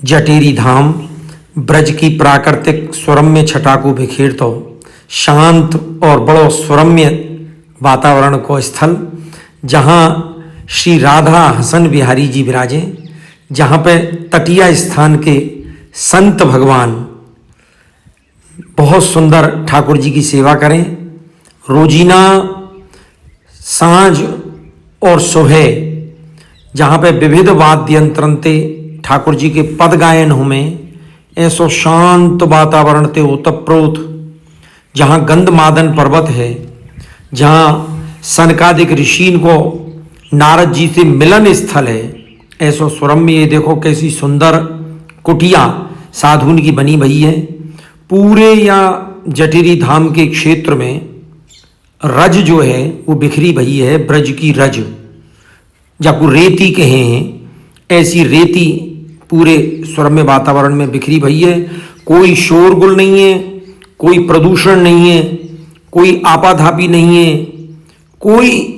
जटेरी धाम ब्रज की प्राकृतिक स्वरम्य छटा को बिखेरतो शांत और बड़ो स्वरम्य वातावरण को स्थल, जहाँ श्री राधा हसन बिहारी जी विराजे, जहाँ पे तटीय स्थान के संत भगवान बहुत सुंदर ठाकुर जी की सेवा करें। रोजीना सांझ और सुबह जहाँ पे विविध वाद्य यंत्रते ठाकुर जी के पद गायन हो में ऐसो शांत वातावरण ते ओतप्रोत, जहाँ गंधमादन पर्वत है, जहाँ सनकादिक ऋषिन को नारद जी से मिलन स्थल है, ऐसो स्वरम्य ये देखो कैसी सुंदर कुटिया साधुन की बनी भई है। पूरे या जटेरी धाम के क्षेत्र में रज जो है वो बिखरी भई है, ब्रज की रज जाको रेती कहे हैं, ऐसी रेती पूरे स्वरम्य वातावरण में बिखरी भई है। कोई शोरगुल नहीं है, कोई प्रदूषण नहीं है, कोई आपाधापी नहीं है, कोई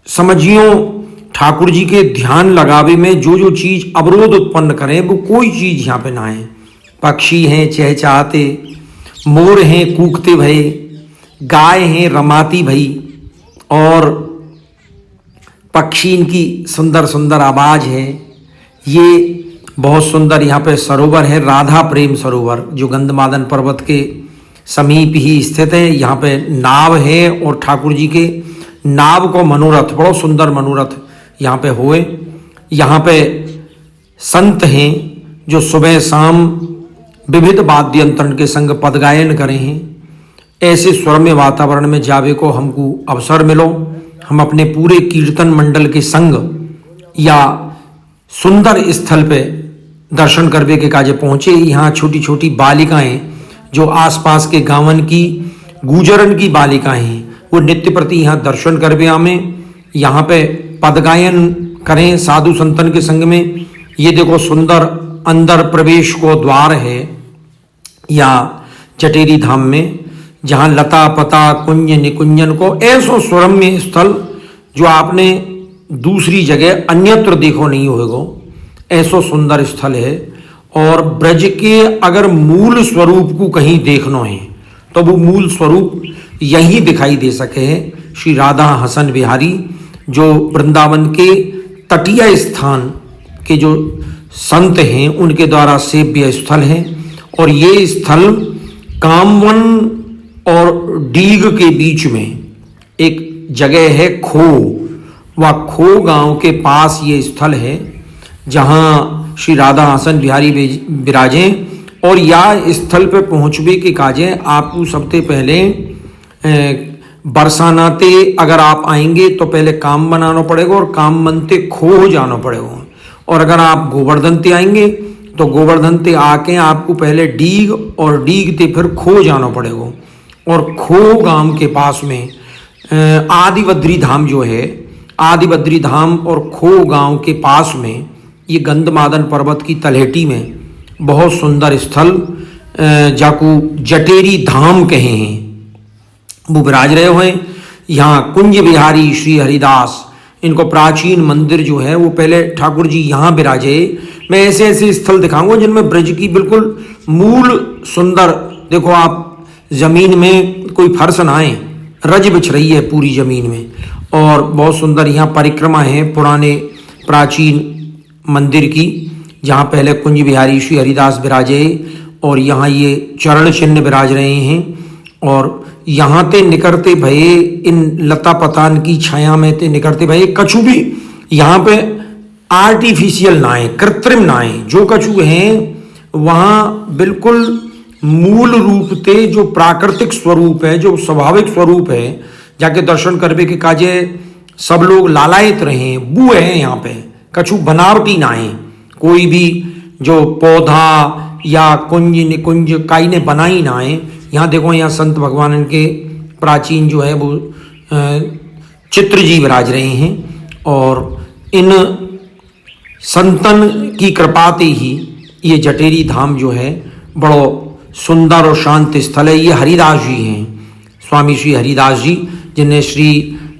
समझियो ठाकुर जी के ध्यान लगावे में जो जो चीज अवरोध उत्पन्न करें वो कोई चीज यहाँ पे ना है। पक्षी हैं चहचहाते, मोर हैं कूकते भये, गाय हैं रमाती भई, और पक्षी इनकी सुंदर सुंदर आवाज है। ये बहुत सुंदर यहाँ पे सरोवर है, राधा प्रेम सरोवर, जो गंधमादन पर्वत के समीप ही स्थित है। यहाँ पे नाव है और ठाकुर जी के नाव को मनोरथ, बड़ा सुंदर मनोरथ यहाँ पे होए। यहाँ पे संत हैं जो सुबह शाम विविध वाद्य यंत्र के संग पद गायन करे हैं। ऐसे स्वरम्य वातावरण में जावे को हमको अवसर मिलो। हम अपने पूरे कीर्तन मंडल के संग या सुंदर स्थल पे दर्शन करवे के काजे पहुँचे। यहाँ छोटी छोटी बालिकाएं जो आसपास के गांवन की गुजरन की बालिकाएं हैं, वो नित्य प्रति यहाँ दर्शन करवे आमें, यहाँ पे पद गायन करें साधु संतन के संग में। ये देखो सुंदर अंदर प्रवेश को द्वार है या जटेरी धाम में, जहाँ लता पता कुंज निकुंजन को ऐसो स्वरम्य स्थल जो आपने दूसरी जगह अन्यत्र देखो नहीं होगा, ऐसो सुंदर स्थल है। और ब्रज के अगर मूल स्वरूप को कहीं देखना है तो वो मूल स्वरूप यही दिखाई दे सके है। श्री राधा हसन बिहारी जो वृंदावन के तटीय स्थान के जो संत हैं उनके द्वारा सेव्य स्थल है। और ये स्थल कामवन और डीग के बीच में एक जगह है खो, वह खो गांव के पास ये स्थल है जहाँ श्री राधा हसन बिहारी विराजे। और या स्थल पे पहुँचवे के काजे आपको सबसे पहले बरसानाते अगर आप आएंगे तो पहले काम बनाना पड़ेगा और काम बनते खो जाना पड़ेगा। और अगर आप गोवर्धन ते आएंगे तो गोवर्धन ते आके आपको पहले डीग और डीग ते फिर खो जाना पड़ेगा। और खो गांव के पास में आदिबद्री धाम जो है, आदिबद्री धाम और खो गांव के पास में ये गंधमादन पर्वत की तलहटी में बहुत सुंदर स्थल जाको जटेरी धाम कहे हैं, वो विराज रहे हुए। यहाँ कुंज बिहारी श्री हरिदास, इनको प्राचीन मंदिर जो है वो पहले ठाकुर जी यहाँ विराजे। मैं ऐसे ऐसे स्थल दिखाऊंगा जिनमें ब्रज की बिल्कुल मूल सुंदर, देखो आप जमीन में कोई फर्श ना आए, रज बिछ रही है पूरी जमीन में। और बहुत सुंदर यहाँ परिक्रमा है पुराने प्राचीन मंदिर की, जहाँ पहले कुंज बिहारी श्री हरिदास विराजे और यहाँ ये चरण चिन्ह विराज रहे हैं। और यहाँ ते निकलते भये इन लता पतान की छाया में ते निकलते भये कछु भी यहाँ पे आर्टिफिशियल ना है, कृत्रिम ना है। जो कछु हैं वहाँ बिल्कुल मूल रूप ते जो प्राकृतिक स्वरूप है, जो स्वाभाविक स्वरूप है, जाके दर्शन करवे के काजे सब लोग लालायित रहे, वो है यहाँ पे। कछु बनावटी ना है, कोई भी जो पौधा या कुंज निकुंज काई ने बनाई ना है। यहाँ देखो यहाँ संत भगवान के प्राचीन जो है वो चित्र जी विराज रहे हैं। और इन संतन की कृपाते ही ये जटेरी धाम जो है बड़ो सुंदर और शांत स्थल है। ये हरिदास जी हैं, स्वामी श्री हरिदास जी, जिन्हें श्री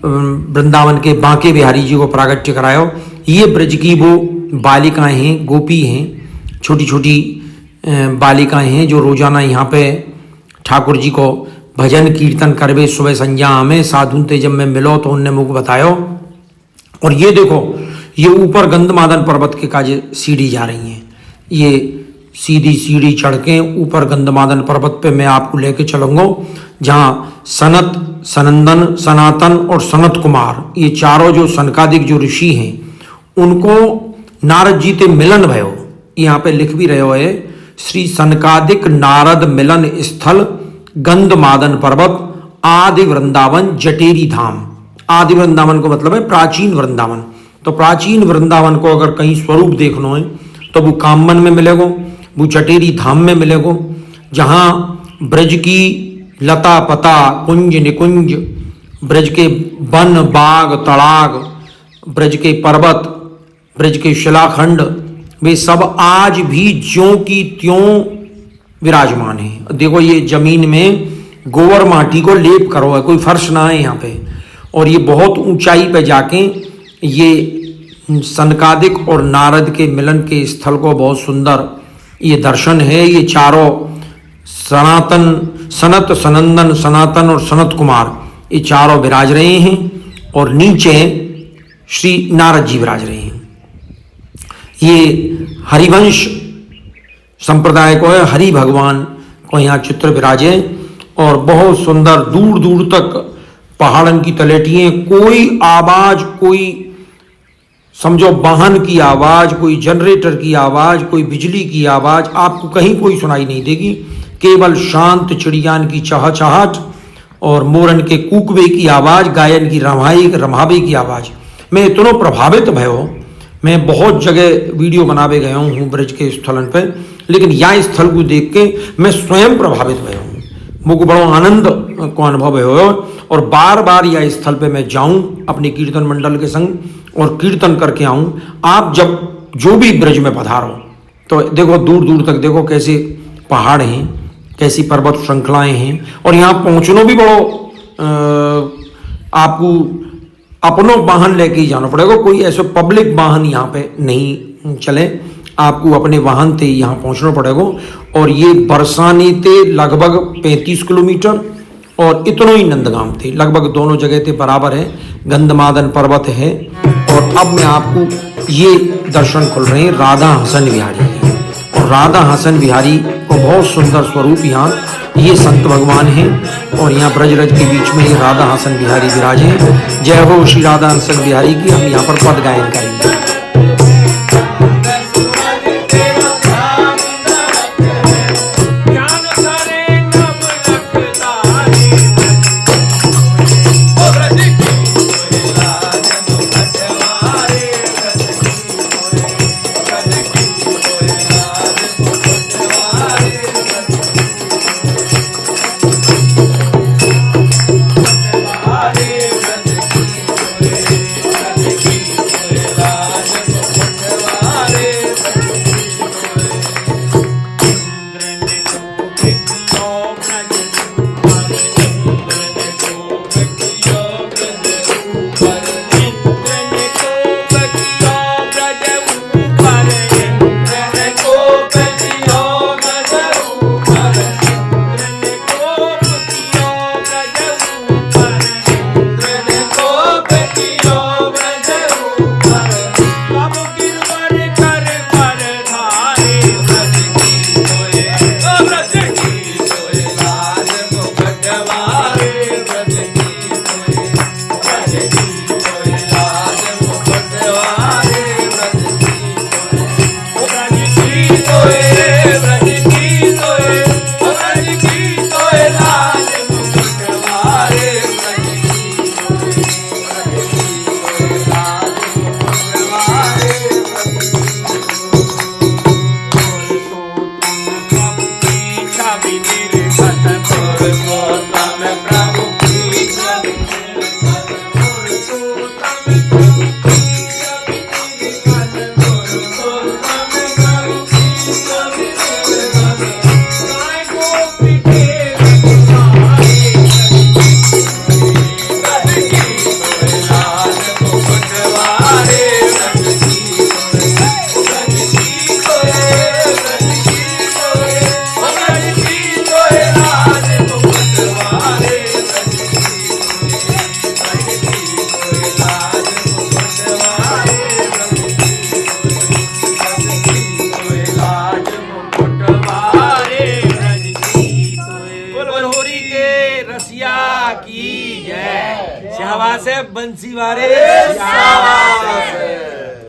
वृंदावन के बांके बिहारी जी को प्रागट्य कराया। ये ब्रज की वो बालिकाएं हैं, गोपी हैं, छोटी छोटी बालिकाएं हैं जो रोजाना यहाँ पे ठाकुर जी को भजन कीर्तन करवे सुबह संध्या में साधु ते जब में मिलो तो उनने मुख बतायो। और ये देखो ये ऊपर गंधमादन पर्वत के काजे सीढ़ी जा रही हैं, ये सीधी सीढ़ी चढ़ के ऊपर गंधमादन पर्वत पे मैं आपको लेके चलूंगा, जहाँ सनत, सनंदन, सनातन और सनत कुमार ये चारों जो सनकादिक जो ऋषि हैं उनको नारद जी ते मिलन भयो। यहाँ पे लिख भी रहे हो है श्री सनकादिक नारद मिलन स्थल गंधमादन पर्वत आदि वृंदावन जटेरी धाम। आदि वृंदावन को मतलब है प्राचीन वृंदावन। तो प्राचीन वृंदावन को अगर कहीं स्वरूप देखना है तो वो कामवन में मिलेगा, वो जटेरी धाम में मिलेगा, जहाँ ब्रज की लता पता कुंज निकुंज, ब्रज के वन बाग तड़ाग, ब्रज के पर्वत, ब्रज के शिलाखंड वे सब आज भी ज्यों की त्यों विराजमान है। देखो ये जमीन में गोबर माटी को लेप करो है, कोई फर्श ना है यहाँ पे। और ये बहुत ऊंचाई पे जाके ये सनकादिक और नारद के मिलन के स्थल को बहुत सुंदर ये दर्शन है। ये चारों सनातन, सनत, सनंदन, सनातन और सनत कुमार ये चारों विराज रहे हैं और नीचे श्री नारद जी विराज रहे हैं। ये हरिवंश संप्रदाय को है, हरि भगवान को यहाँ चित्र विराजे और बहुत सुंदर दूर दूर तक पहाड़न की तलेटियां, कोई आवाज, कोई समझो वाहन की आवाज, कोई जनरेटर की आवाज, कोई बिजली की आवाज आपको कहीं कोई सुनाई नहीं देगी। केवल शांत चिड़ियान की चहचहाट और मोरन के कूकवे की आवाज, गायन की रमावे की आवाज। मैं इतना प्रभावित भयो, मैं बहुत जगह वीडियो बनावे गया हूँ ब्रज के स्थलन पर, लेकिन यह स्थल को देख के मैं स्वयं प्रभावित भयो हूँ। मुझको बड़ा आनंद को अनुभव हो और बार बार यह स्थल पे मैं जाऊं अपने कीर्तन मंडल के संग और कीर्तन करके आऊं। आप जब जो भी ब्रज में पधारो तो देखो दूर दूर तक देखो कैसे पहाड़ हैं, कैसी पर्वत श्रृंखलाएं हैं और यहाँ पहुँचना भी बड़ो आपको अपनों वाहन लेके ही जाना पड़ेगा। कोई ऐसे पब्लिक वाहन यहाँ पे नहीं चले, आपको अपने वाहन से यहाँ पहुँचना पड़ेगा। और ये बरसाने थे लगभग 35 किलोमीटर और इतना ही नंदगांव थे, लगभग दोनों जगह थे बराबर है, गंधमादन पर्वत है। और अब मैं आपको ये दर्शन खुल रहे हैं राधा हसन बिहारी के। और राधा हसन बिहारी को बहुत सुंदर स्वरूप यहाँ ये संत भगवान हैं और यहाँ ब्रजरज के बीच में ये राधा हसन बिहारी विराजे। जय हो श्री राधा हसन बिहारी की। हम यहाँ पर पद गायन करेंगे। की जय। शाबाश है बंसी वाले, शाबाश है।